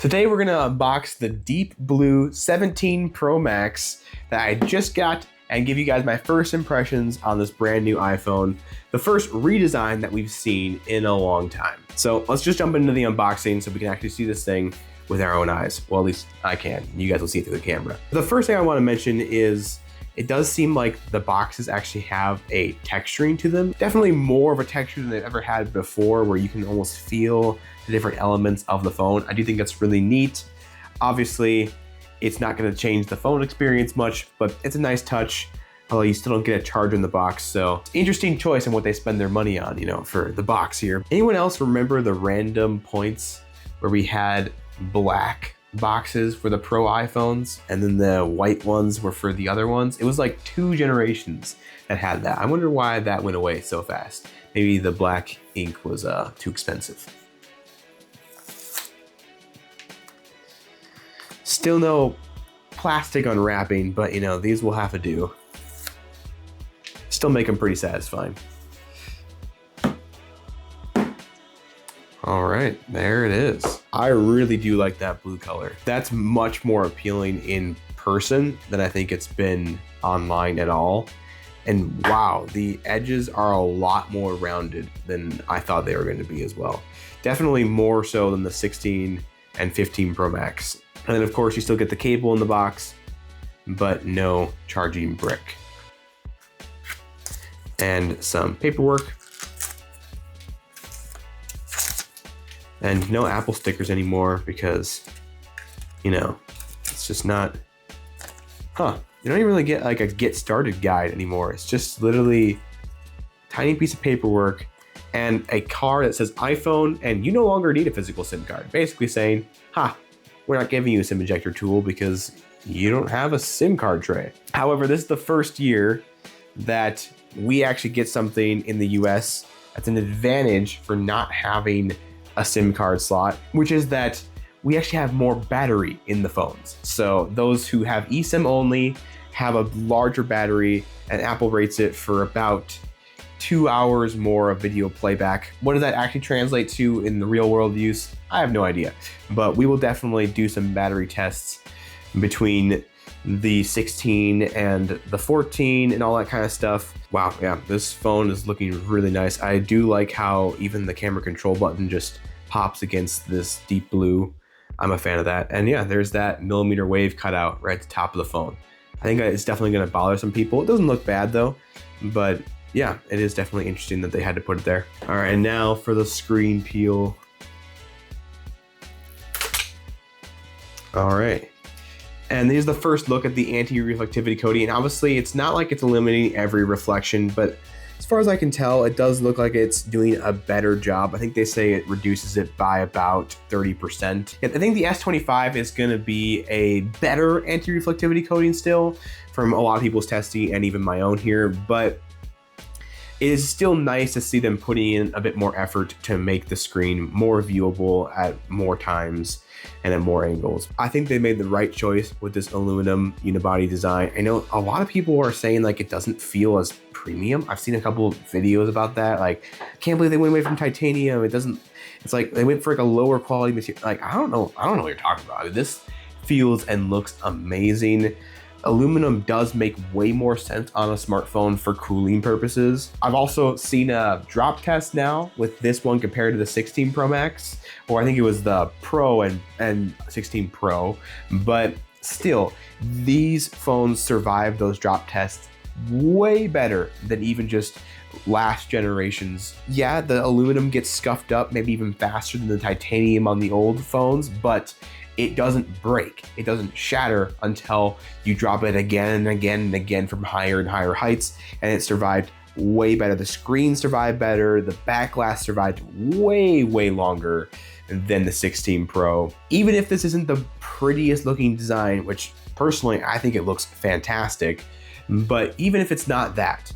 Today we're gonna unbox the Deep Blue 17 Pro Max that I just got and give you guys my first impressions on this brand new iPhone, the first redesign that we've seen in a long time. So let's just jump into the unboxing so we can actually see this thing with our own eyes. Well, at least I can. You guys will see it through the camera. The first thing I want to mention is it does seem like the boxes actually have a texturing to them. Definitely more of a texture than they've ever had before, where you can almost feel the different elements of the phone. I do think that's really neat. Obviously, it's not gonna change the phone experience much, but it's a nice touch, although you still don't get a charger in the box. So interesting choice in what they spend their money on, for the box here. Anyone else remember the random points where we had black boxes for the Pro iPhones and then the white ones were for the other ones? It was like 2 generations that had that. I wonder why that went away so fast. Maybe the black ink was too expensive. Still no plastic unwrapping, but these will have to do. Still make them pretty satisfying. All right, there it is. I really do like that blue color. That's much more appealing in person than I think it's been online at all. And wow, the edges are a lot more rounded than I thought they were going to be as well. Definitely more so than the 16 and 15 Pro Max. And then of course you still get the cable in the box, but no charging brick. And some paperwork. And no Apple stickers anymore because, it's just not, you don't even really get like a get started guide anymore. It's just literally a tiny piece of paperwork and a card that says iPhone, and you no longer need a physical SIM card. Basically saying, we're not giving you a SIM ejector tool because you don't have a SIM card tray. However, this is the first year that we actually get something in the US that's an advantage for not having a SIM card slot, which is that we actually have more battery in the phones. So those who have eSIM only have a larger battery, and Apple rates it for about 2 hours more of video playback. What does that actually translate to in the real world use? I have no idea, but we will definitely do some battery tests between the 16 and the 14 and all that kind of stuff. Wow, yeah, this phone is looking really nice. I do like how even the camera control button just pops against this deep blue. I'm a fan of that. And yeah, there's that millimeter wave cutout right at the top of the phone. I think it's definitely gonna bother some people. It doesn't look bad though, but yeah, it is definitely interesting that they had to put it there. All right, and now for the screen peel. All right. And here's the first look at the anti-reflectivity coating. And obviously it's not like it's eliminating every reflection, but as far as I can tell, it does look like it's doing a better job. I think they say it reduces it by about 30%. I think the S25 is gonna be a better anti-reflectivity coating still from a lot of people's testing and even my own here, but it is still nice to see them putting in a bit more effort to make the screen more viewable at more times and at more angles. I think they made the right choice with this aluminum unibody design. I know a lot of people are saying like it doesn't feel as premium. I've seen a couple of videos about that. Like, I can't believe they went away from titanium. It's like they went for like a lower quality material. Like, I don't know what you're talking about. I mean, this feels and looks amazing. Aluminum does make way more sense on a smartphone for cooling purposes. I've also seen a drop test now with this one compared to the 16 Pro Max, or I think it was the Pro and 16 Pro, but still, these phones survive those drop tests way better than even just last generations. Yeah, the aluminum gets scuffed up maybe even faster than the titanium on the old phones, but it doesn't break. It doesn't shatter until you drop it again and again and again from higher and higher heights, and it survived way better. The screen survived better. The back glass survived way, way longer than the 16 Pro. Even if this isn't the prettiest looking design, which personally I think it looks fantastic, but even if it's not that,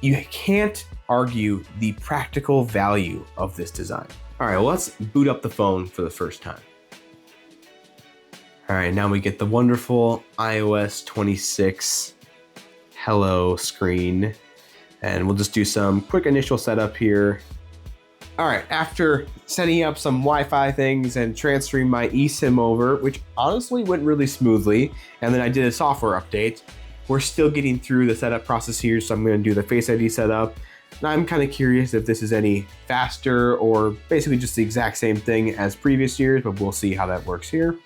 you can't argue the practical value of this design. All right, well, let's boot up the phone for the first time. All right, now we get the wonderful iOS 26 hello screen, and we'll just do some quick initial setup here. All right, after setting up some Wi-Fi things and transferring my eSIM over, which honestly went really smoothly, and then I did a software update, we're still getting through the setup process here, so I'm going to do the Face ID setup. And I'm kind of curious if this is any faster or basically just the exact same thing as previous years, but we'll see how that works here.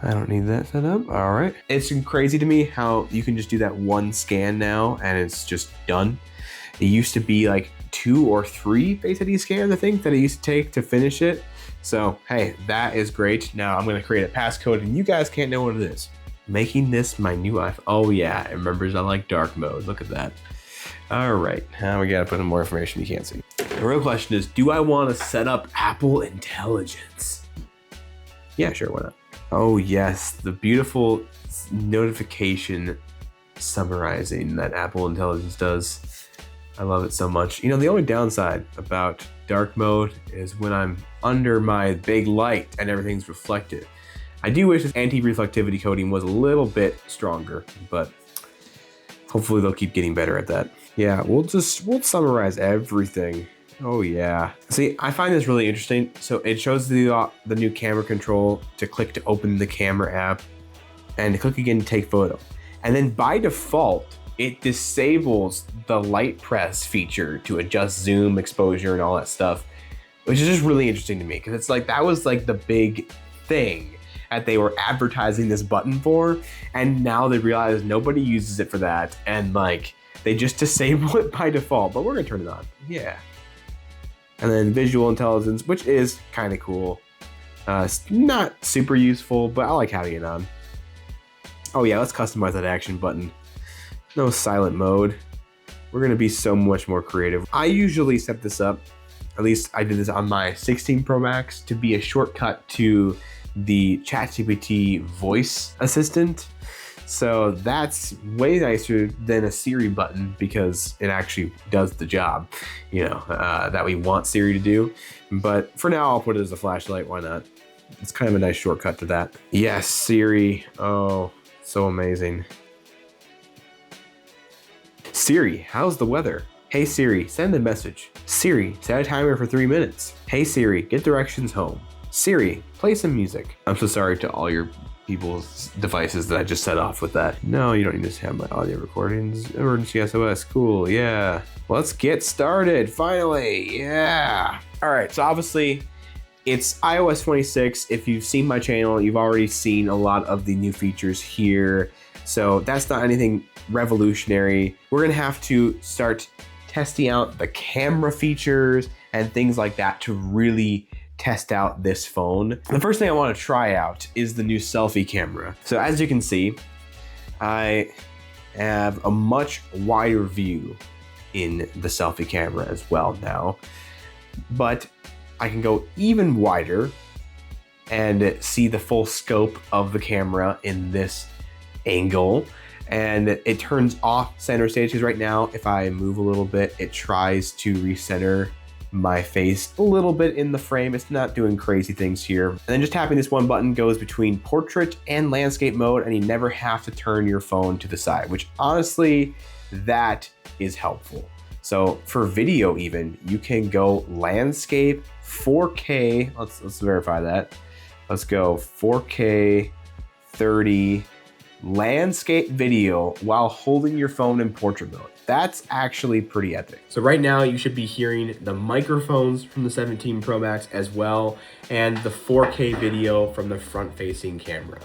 I don't need that set up. All right. It's crazy to me how you can just do that one scan now and it's just done. It used to be like 2 or 3 Face ID scans, I think, that it used to take to finish it. So, hey, that is great. Now I'm going to create a passcode and you guys can't know what it is. Making this my new iPhone. Oh yeah, it remembers I like dark mode. Look at that. All right, now we got to put in more information you can't see. The real question is, do I want to set up Apple Intelligence? Yeah, sure, why not? Oh yes, the beautiful notification summarizing that Apple Intelligence does. I love it so much. You know, the only downside about dark mode is when I'm under my big light and everything's reflected. I do wish this anti-reflectivity coating was a little bit stronger, but hopefully they'll keep getting better at that. Yeah, we'll summarize everything. Oh yeah. See, I find this really interesting. So it shows the new camera control to click to open the camera app and to click again to take photo. And then by default, it disables the light press feature to adjust zoom, exposure, and all that stuff, which is just really interesting to me because it's like that was like the big thing that they were advertising this button for, and now they realize nobody uses it for that, and like they just disable it by default, but we're gonna turn it on. Yeah. And then visual intelligence, which is kind of cool. It's not super useful, but I like having it on. Oh yeah, let's customize that action button. No silent mode. We're gonna be so much more creative. I usually set this up, at least I did this on my 16 Pro Max, to be a shortcut to the ChatGPT voice assistant. So that's way nicer than a Siri button because it actually does the job, you know, that we want Siri to do. But for now, I'll put it as a flashlight. Why not? It's kind of a nice shortcut to that. Yes, Siri. Oh, so amazing. Siri, how's the weather? Hey Siri, send a message. Siri, set a timer for 3 minutes. Hey Siri, get directions home. Siri, play some music. I'm so sorry to all your people's devices that I just set off with that. No, you don't need to have my audio recordings. Emergency SOS, cool, yeah. Let's get started, finally, yeah. All right, so obviously it's iOS 26. If you've seen my channel, you've already seen a lot of the new features here. So that's not anything revolutionary. We're gonna have to start testing out the camera features and things like that to really test out this phone. The first thing I want to try out is the new selfie camera. So as you can see, I have a much wider view in the selfie camera as well now, but I can go even wider and see the full scope of the camera in this angle. And it turns off center stage because right now, if I move a little bit, it tries to recenter my face a little bit in the frame. It's not doing crazy things here. And then just tapping this one button goes between portrait and landscape mode, and you never have to turn your phone to the side, which honestly, that is helpful. So for video even, you can go landscape 4K. Let's verify that. Let's go 4K 30 landscape video while holding your phone in portrait mode. That's actually pretty epic. So right now you should be hearing the microphones from the 17 Pro Max as well, and the 4K video from the front facing camera.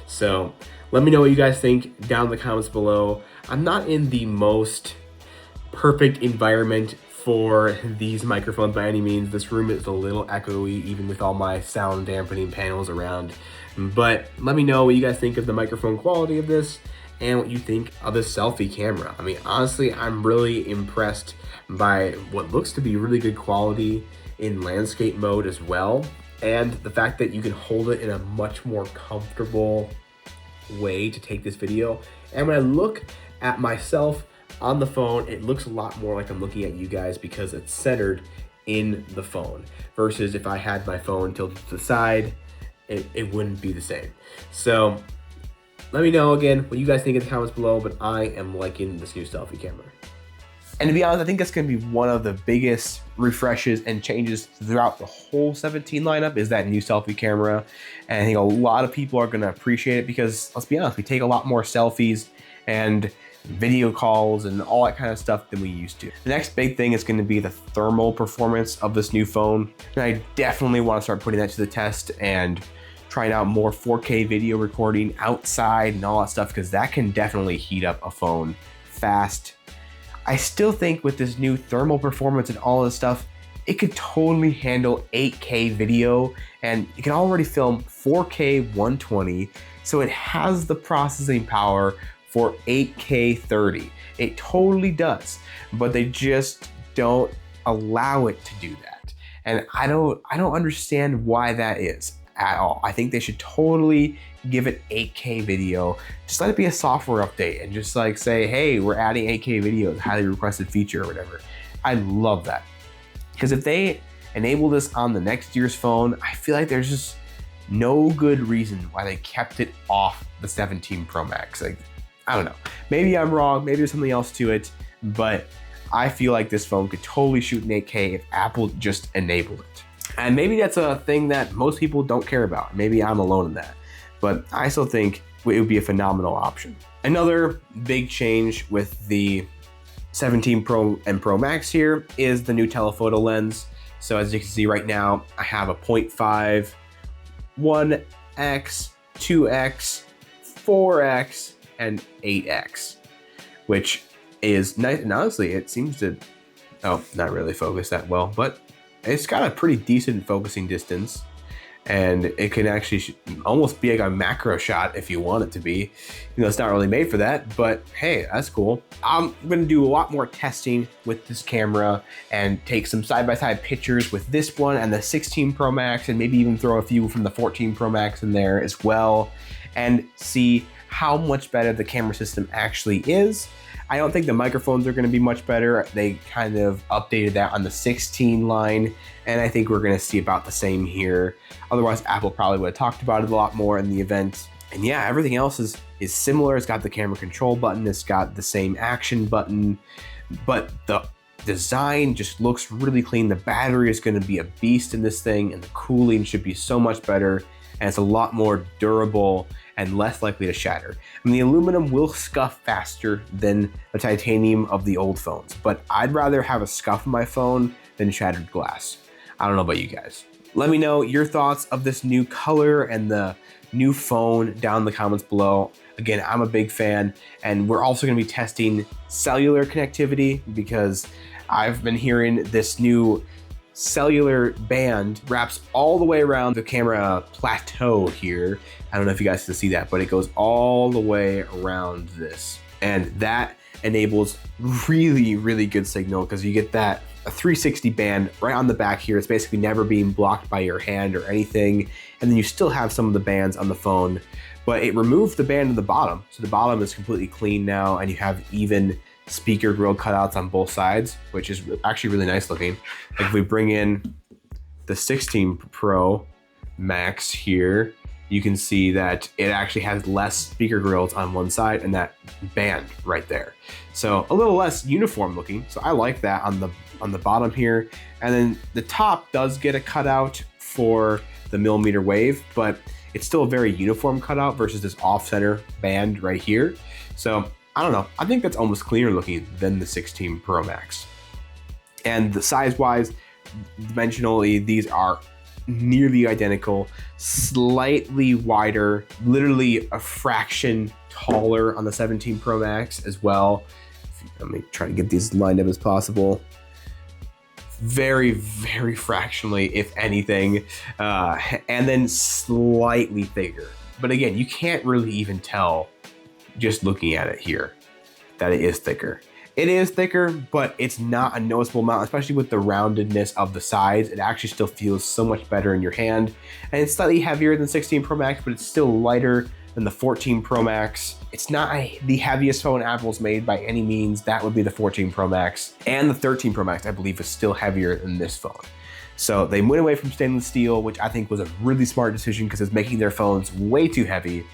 So let me know what you guys think down in the comments below. I'm not in the most perfect environment for these microphones by any means. This room is a little echoey, even with all my sound dampening panels around. But let me know what you guys think of the microphone quality of this and what you think of the selfie camera. I mean, honestly, I'm really impressed by what looks to be really good quality in landscape mode as well. And the fact that you can hold it in a much more comfortable way to take this video. And when I look at myself on the phone, it looks a lot more like I'm looking at you guys because it's centered in the phone, versus if I had my phone tilted to the side, it wouldn't be the same. So let me know again what you guys think in the comments below, but I am liking this new selfie camera. And to be honest, I think that's going to be one of the biggest refreshes and changes throughout the whole 17 lineup is that new selfie camera. And I think a lot of people are going to appreciate it because, let's be honest, we take a lot more selfies and video calls and all that kind of stuff than we used to. The next big thing is going to be the thermal performance of this new phone. And I definitely want to start putting that to the test and trying out more 4K video recording outside and all that stuff, because that can definitely heat up a phone fast. I still think with this new thermal performance and all this stuff, it could totally handle 8K video, and it can already film 4K 120, so it has the processing power for 8K 30. It totally does, but they just don't allow it to do that. And I don't understand why that is at all. I think they should totally give it 8K video. Just let it be a software update and just like say, hey, we're adding 8K video, highly requested feature or whatever. I love that. Because if they enable this on the next year's phone, I feel like there's just no good reason why they kept it off the 17 Pro Max. Like, I don't know. Maybe I'm wrong, maybe there's something else to it, but I feel like this phone could totally shoot in 8K if Apple just enabled it. And maybe that's a thing that most people don't care about. Maybe I'm alone in that, but I still think it would be a phenomenal option. Another big change with the 17 Pro and Pro Max here is the new telephoto lens. So as you can see right now, I have a 0.5, 1x, 2x, 4x, and 8x, which is nice. And honestly, it seems to, not really focus that well, but it's got a pretty decent focusing distance, and it can actually almost be like a macro shot if you want it to be. You know, it's not really made for that, but hey, that's cool. I'm gonna do a lot more testing with this camera and take some side-by-side pictures with this one and the 16 Pro Max, and maybe even throw a few from the 14 Pro Max in there as well, and see how much better the camera system actually is. I don't think the microphones are going to be much better. They kind of updated that on the 16 line, and I think we're going to see about the same here. Otherwise, Apple probably would have talked about it a lot more in the event. And yeah, everything else is similar. It's got the camera control button. It's got the same action button, but the design just looks really clean. The battery is going to be a beast in this thing, and the cooling should be so much better, and it's a lot more durable and less likely to shatter. I mean, the aluminum will scuff faster than the titanium of the old phones, but I'd rather have a scuff in my phone than shattered glass. I don't know about you guys. Let me know your thoughts of this new color and the new phone down in the comments below. Again, I'm a big fan, and we're also gonna be testing cellular connectivity because I've been hearing this new cellular band wraps all the way around the camera plateau here. I don't know if you guys can see that, but it goes all the way around this. And that enables really, really good signal because you get that a 360 band right on the back here. It's basically never being blocked by your hand or anything. And then you still have some of the bands on the phone, but it removed the band in the bottom. So the bottom is completely clean now, and you have even speaker grill cutouts on both sides, which is actually really nice looking. Like if we bring in the 16 Pro Max here, you can see that it actually has less speaker grills on one side and that band right there. So a little less uniform looking. So I like that on the bottom here. And then the top does get a cutout for the millimeter wave, but it's still a very uniform cutout versus this off-center band right here. So I don't know. I think that's almost cleaner looking than the 16 Pro Max. And the size-wise, dimensionally, these are nearly identical, slightly wider, literally a fraction taller on the 17 Pro Max as well. Let me try to get these lined up as possible. Very, very fractionally, if anything, and then slightly thicker. But again, you can't really even tell just looking at it here that it is thicker. It is thicker, but it's not a noticeable amount, especially with the roundedness of the sides. It actually still feels so much better in your hand. And it's slightly heavier than 16 Pro Max, but it's still lighter than the 14 Pro Max. It's not the heaviest phone Apple's made by any means. That would be the 14 Pro Max. And the 13 Pro Max, I believe, is still heavier than this phone. So they went away from stainless steel, which I think was a really smart decision because it's making their phones way too heavy.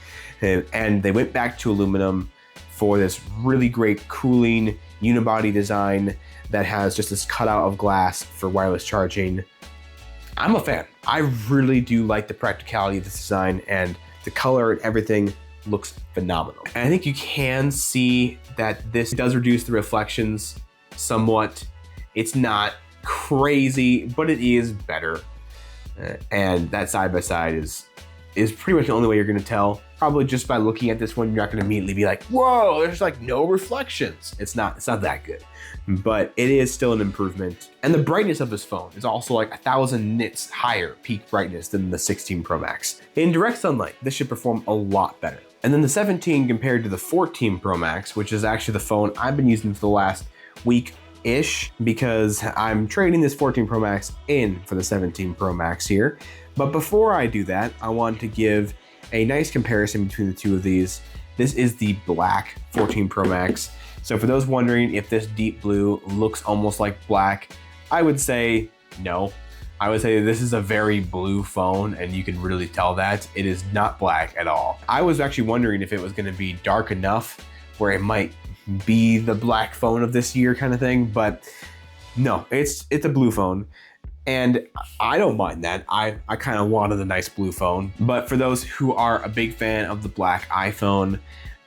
And they went back to aluminum for this really great cooling unibody design that has just this cutout of glass for wireless charging. I'm a fan. I really do like the practicality of this design, and the color and everything looks phenomenal. And I think you can see that this does reduce the reflections somewhat. It's not crazy, but it is better. And that side by side is pretty much the only way you're gonna tell. Probably just by looking at this one, you're not gonna immediately be like, whoa, there's like no reflections. It's not that good, but it is still an improvement. And the brightness of this phone is also like 1,000 nits higher peak brightness than the 16 Pro Max. In direct sunlight, this should perform a lot better. And then the 17 compared to the 14 Pro Max, which is actually the phone I've been using for the last week-ish, because I'm trading this 14 Pro Max in for the 17 Pro Max here. But before I do that, I want to give a nice comparison between the two of these. This is the black 14 Pro Max. So for those wondering if this deep blue looks almost like black, I would say no. I would say this is a very blue phone, and you can really tell that. It is not black at all. I was actually wondering if it was gonna be dark enough where it might be the black phone of this year kind of thing, but no, it's a blue phone. And I don't mind that. I kind of wanted a nice blue phone. But for those who are a big fan of the black iPhone,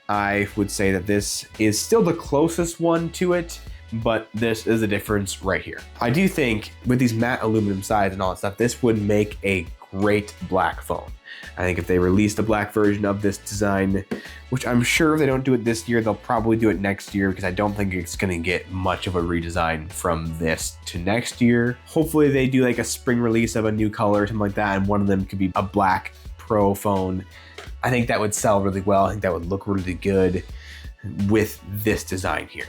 I would say that this is still the closest one to it, but this is a difference right here. I do think with these matte aluminum sides and all that stuff, this would make a great black phone. I think if they released a black version of this design, which I'm sure if they don't do it this year, they'll probably do it next year, because I don't think it's gonna get much of a redesign from this to next year. Hopefully they do like a spring release of a new color or something like that, and one of them could be a black Pro phone. I think that would sell really well. I think that would look really good with this design here.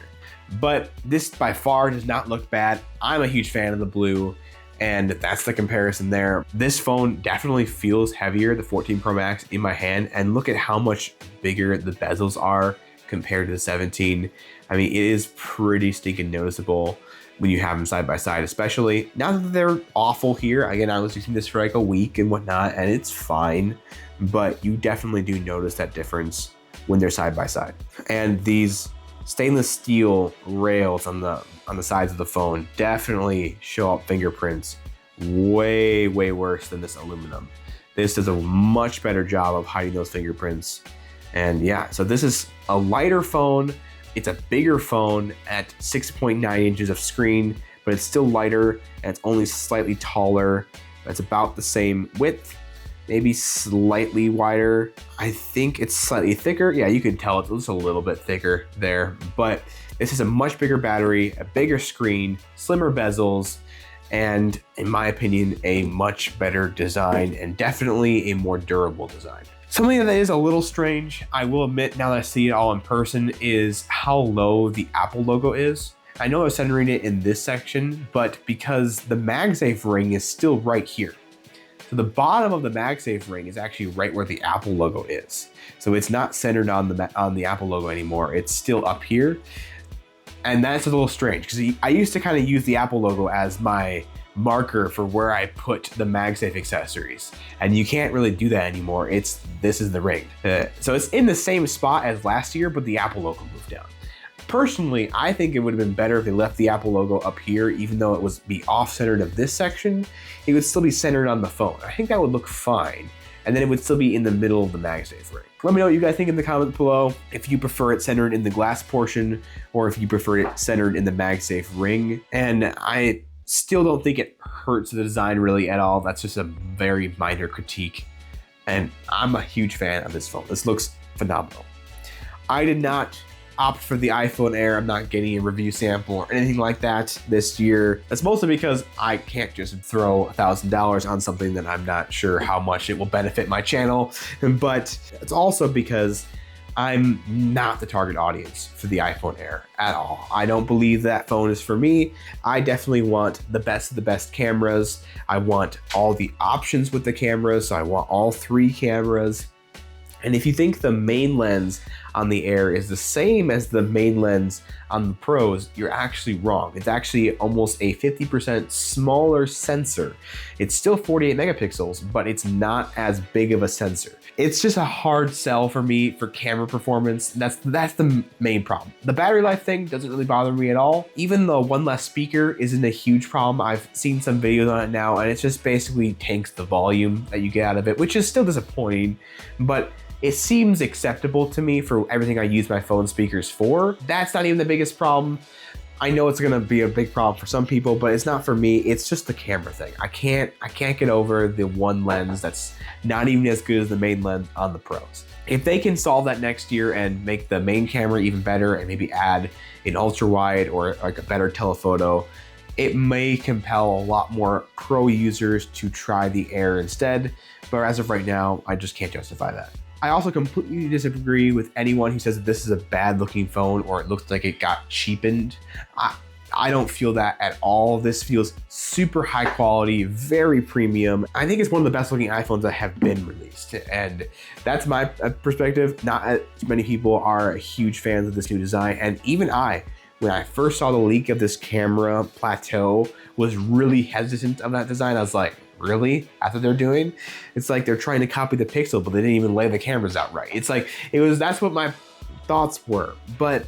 But this by far does not look bad. I'm a huge fan of the blue, and that's the comparison there. This phone definitely feels heavier, the 14 Pro Max, in my hand, and look at how much bigger the bezels are compared to the 17. I mean, it is pretty stinking noticeable when you have them side by side, especially now that they're awful here. Again, I was using this for like a week and whatnot, and it's fine, but you definitely do notice that difference when they're side by side. And these stainless steel rails on the sides of the phone definitely show up fingerprints way worse than this aluminum. This does a much better job of hiding those fingerprints. And yeah, so this is a lighter phone. It's a bigger phone at 6.9 inches of screen, but it's still lighter, and it's only slightly taller. It's about the same width, maybe slightly wider. I think it's slightly thicker. Yeah, you can tell it's just a little bit thicker there, but this is a much bigger battery, a bigger screen, slimmer bezels, and in my opinion, a much better design, and definitely a more durable design. Something that is a little strange, I will admit now that I see it all in person, is how low the Apple logo is. I know I was centering it in this section, but because the MagSafe ring is still right here. So the bottom of the MagSafe ring is actually right where the Apple logo is. So it's not centered on the Apple logo anymore. It's still up here. And that's a little strange, because I used to kind of use the Apple logo as my marker for where I put the MagSafe accessories, and you can't really do that anymore. This is the ring. So it's in the same spot as last year, but the Apple logo moved down. Personally, I think it would have been better if they left the Apple logo up here, even though it was be off-centered of this section. It would still be centered on the phone. I think that would look fine, and then it would still be in the middle of the MagSafe ring. Let me know what you guys think in the comments below, if you prefer it centered in the glass portion, or if you prefer it centered in the MagSafe ring. And I still don't think it hurts the design really at all. That's just a very minor critique, and I'm a huge fan of this phone. This looks phenomenal. I did not opt for the iPhone Air. I'm not getting a review sample or anything like that this year. That's mostly because I can't just throw $1,000 on something that I'm not sure how much it will benefit my channel, but it's also because I'm not the target audience for the iPhone Air at all. I don't believe that phone is for me. I definitely want the best of the best cameras. I want all the options with the cameras, so I want all 3 cameras. And if you think the main lens on the Air is the same as the main lens on the Pros, you're actually wrong. It's actually almost a 50% smaller sensor. It's still 48 megapixels, but it's not as big of a sensor. It's just a hard sell for me for camera performance. That's the main problem. The battery life thing doesn't really bother me at all. Even the one less speaker isn't a huge problem. I've seen some videos on it now, and it just basically tanks the volume that you get out of it, which is still disappointing, but it seems acceptable to me for everything I use my phone speakers for. That's not even the biggest problem. I know it's gonna be a big problem for some people, but it's not for me. It's just the camera thing. I can't get over the one lens that's not even as good as the main lens on the Pros. If they can solve that next year and make the main camera even better and maybe add an ultra wide or like a better telephoto, it may compel a lot more Pro users to try the Air instead. But as of right now, I just can't justify that. I also completely disagree with anyone who says that this is a bad looking phone or it looks like it got cheapened. I don't feel that at all. This feels super high quality, very premium. I think it's one of the best looking iPhones that have been released. And that's my perspective. Not as many people are huge fans of this new design. And even I, when I first saw the leak of this camera plateau, was really hesitant of that design. I was like, really? That's what they're doing? It's like they're trying to copy the Pixel, but they didn't even lay the cameras out right. It's like, that's what my thoughts were. But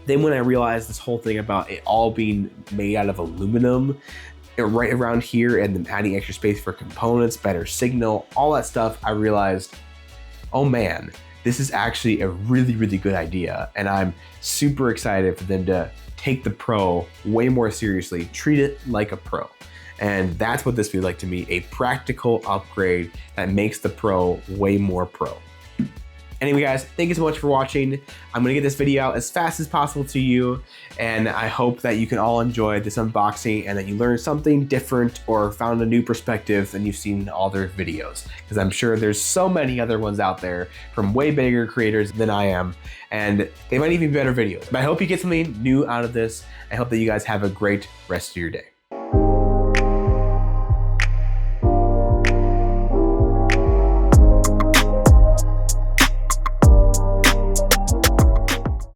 then when I realized this whole thing about it all being made out of aluminum right around here and then adding extra space for components, better signal, all that stuff, I realized, oh man, this is actually a really, really good idea. And I'm super excited for them to take the Pro way more seriously, treat it like a Pro. And that's what this feels like to me, a practical upgrade that makes the Pro way more Pro. Anyway guys, thank you so much for watching. I'm gonna get this video out as fast as possible to you, and I hope that you can all enjoy this unboxing and that you learned something different or found a new perspective than you've seen in all their videos. Because I'm sure there's so many other ones out there from way bigger creators than I am, and they might even be better videos. But I hope you get something new out of this. I hope that you guys have a great rest of your day.